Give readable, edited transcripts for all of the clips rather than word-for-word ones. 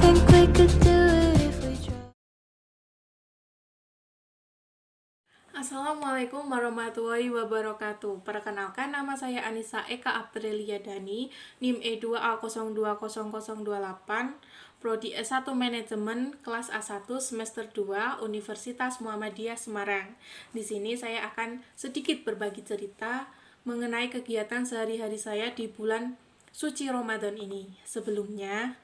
think we could do it if we tried. Assalamualaikum warahmatullahi wabarakatuh. Perkenalkan, nama saya Anissa Eka Aprilia Dani, NIM E2A020028, Prodi S1 Manajemen, kelas A1 semester 2, Universitas Muhammadiyah Semarang. Di sini saya akan sedikit berbagi cerita mengenai kegiatan sehari-hari saya di bulan suci Ramadan ini. Sebelumnya,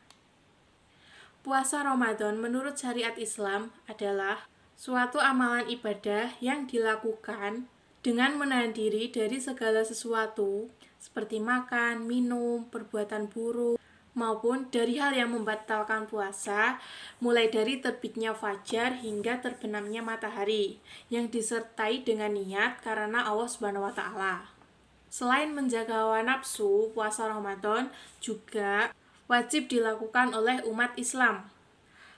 puasa Ramadan menurut syariat Islam adalah suatu amalan ibadah yang dilakukan dengan menahan diri dari segala sesuatu seperti makan, minum, perbuatan buruk, maupun dari hal yang membatalkan puasa, mulai dari terbitnya fajar hingga terbenamnya matahari, yang disertai dengan niat karena Allah Subhanahu wa Ta'ala. Selain menjaga hawa nafsu, puasa Ramadan juga wajib dilakukan oleh umat Islam.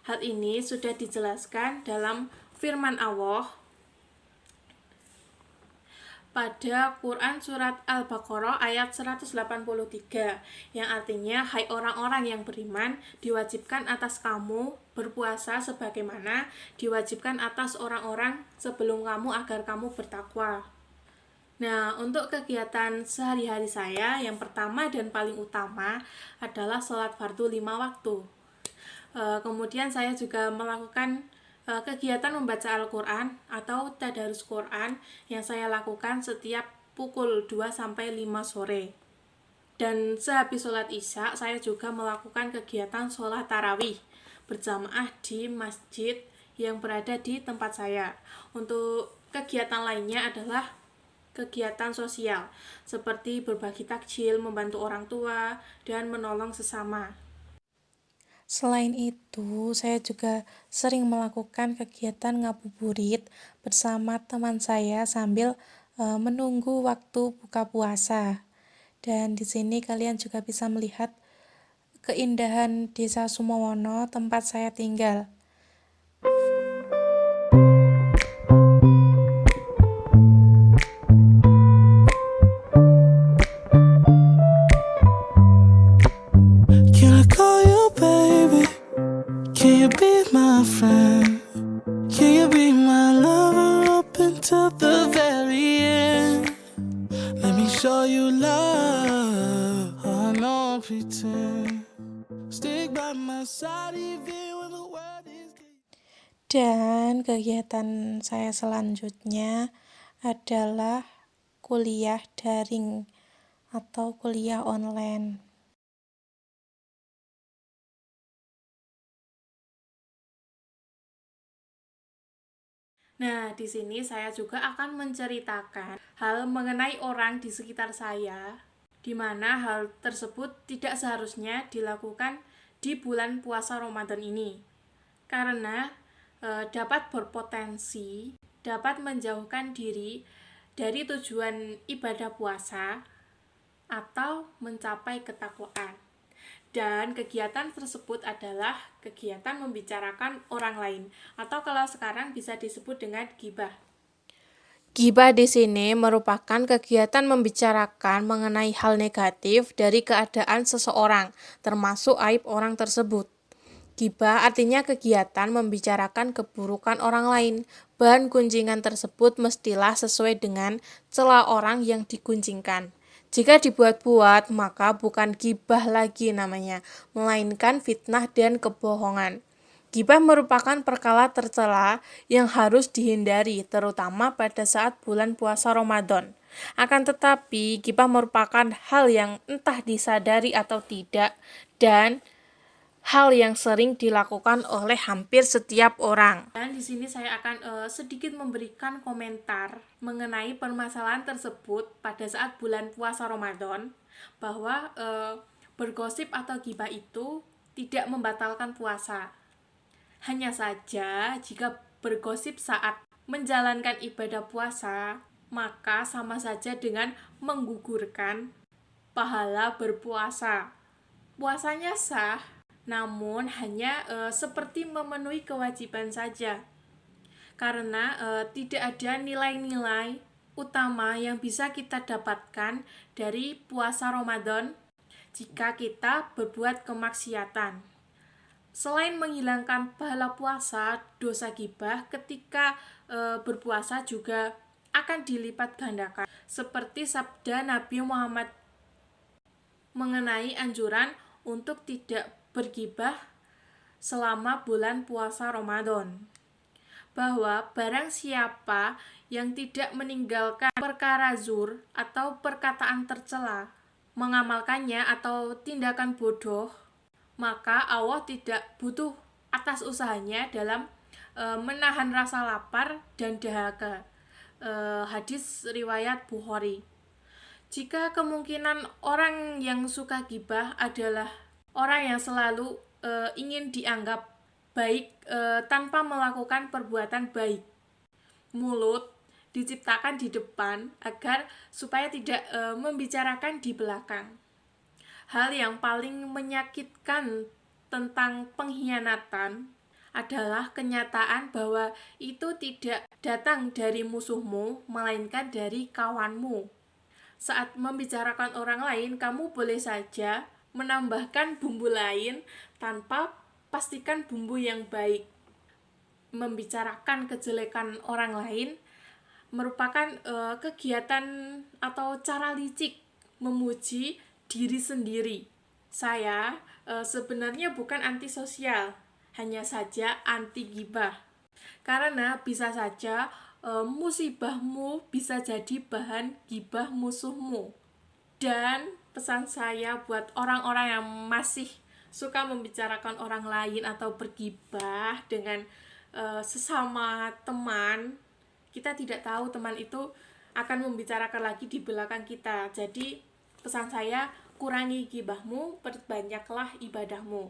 Hal ini sudah dijelaskan dalam firman Allah pada Quran Surat Al-Baqarah ayat 183, yang artinya, hai orang-orang yang beriman, diwajibkan atas kamu berpuasa sebagaimana diwajibkan atas orang-orang sebelum kamu agar kamu bertakwa. Nah, untuk kegiatan sehari-hari saya, yang pertama dan paling utama adalah sholat fardu 5 waktu. Kemudian saya juga melakukan kegiatan membaca Al-Quran atau tadarus Quran yang saya lakukan setiap pukul 2-5 sore. Dan sehabis sholat isya, saya juga melakukan kegiatan sholat tarawih berjamaah di masjid yang berada di tempat saya. Untuk kegiatan lainnya adalah kegiatan sosial, seperti berbagi takjil, membantu orang tua, dan menolong sesama. Selain itu, saya juga sering melakukan kegiatan ngabuburit bersama teman saya sambil menunggu waktu buka puasa. Dan di sini kalian juga bisa melihat keindahan Desa Sumowono, tempat saya tinggal. Can I call you baby? Can you be my friend? Can you be my lover up until the very end? Let me show you love. I know pretend. Stick by my side even when the world is. Dan kegiatan saya selanjutnya adalah kuliah daring atau kuliah online. Nah, di sini saya juga akan menceritakan hal mengenai orang di sekitar saya, di mana hal tersebut tidak seharusnya dilakukan di bulan puasa Ramadan ini, karena dapat berpotensi dapat menjauhkan diri dari tujuan ibadah puasa atau mencapai ketakwaan. Dan kegiatan tersebut adalah kegiatan membicarakan orang lain, atau kalau sekarang bisa disebut dengan ghibah. Ghibah di sini merupakan kegiatan membicarakan mengenai hal negatif dari keadaan seseorang, termasuk aib orang tersebut. Ghibah artinya kegiatan membicarakan keburukan orang lain. Bahan gunjingan tersebut mestilah sesuai dengan cela orang yang diguncingkan. Jika dibuat-buat, maka bukan ghibah lagi namanya, melainkan fitnah dan kebohongan. Ghibah merupakan perkara tercela yang harus dihindari, terutama pada saat bulan puasa Ramadan. Akan tetapi, ghibah merupakan hal yang entah disadari atau tidak, dan hal yang sering dilakukan oleh hampir setiap orang. Dan di sini saya akan sedikit memberikan komentar mengenai permasalahan tersebut pada saat bulan puasa Ramadan, bahwa bergosip atau ghibah itu tidak membatalkan puasa. Hanya saja jika bergosip saat menjalankan ibadah puasa, maka sama saja dengan menggugurkan pahala berpuasa. Puasanya sah, namun hanya seperti memenuhi kewajiban saja, karena tidak ada nilai-nilai utama yang bisa kita dapatkan dari puasa Ramadan jika kita berbuat kemaksiatan. Selain menghilangkan pahala puasa, dosa gibah ketika berpuasa juga akan dilipat gandakan. Seperti sabda Nabi Muhammad mengenai anjuran untuk tidak bergibah selama bulan puasa Ramadan. Bahwa barang siapa yang tidak meninggalkan perkara zur atau perkataan tercela, mengamalkannya atau tindakan bodoh, maka Allah tidak butuh atas usahanya dalam menahan rasa lapar dan dahaga. Hadis riwayat Bukhari. Jika kemungkinan orang yang suka gibah adalah orang yang selalu ingin dianggap baik tanpa melakukan perbuatan baik, mulut diciptakan di depan agar supaya tidak membicarakan di belakang. Hal yang paling menyakitkan tentang pengkhianatan adalah kenyataan bahwa itu tidak datang dari musuhmu, melainkan dari kawanmu. Saat membicarakan orang lain, kamu boleh saja menambahkan bumbu lain tanpa pastikan bumbu yang baik. Membicarakan kejelekan orang lain merupakan kegiatan atau cara licik memuji diri sendiri. Saya sebenarnya bukan antisosial, hanya saja anti gibah. Karena bisa saja musibahmu bisa jadi bahan gibah musuhmu. Dan pesan saya buat orang-orang yang masih suka membicarakan orang lain atau bergibah dengan sesama teman, kita tidak tahu teman itu akan membicarakan lagi di belakang kita. Jadi pesan saya, kurangi gibahmu, perbanyaklah ibadahmu.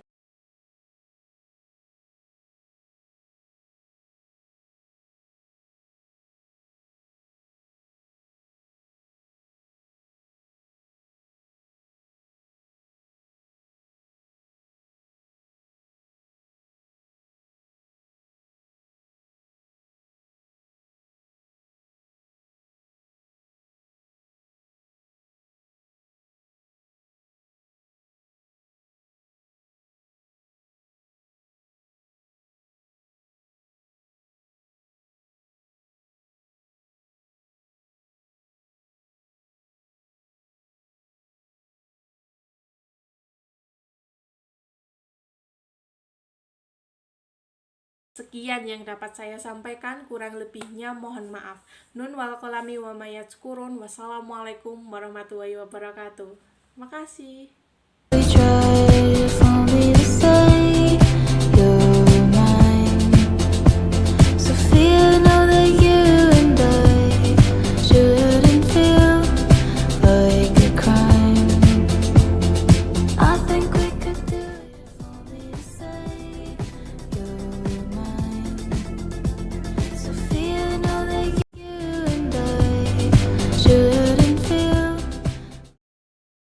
Sekian yang dapat saya sampaikan, kurang lebihnya mohon maaf. Nun wal kolami wa mayaskurun. Wassalamualaikum warahmatullahi wabarakatuh. Makasih.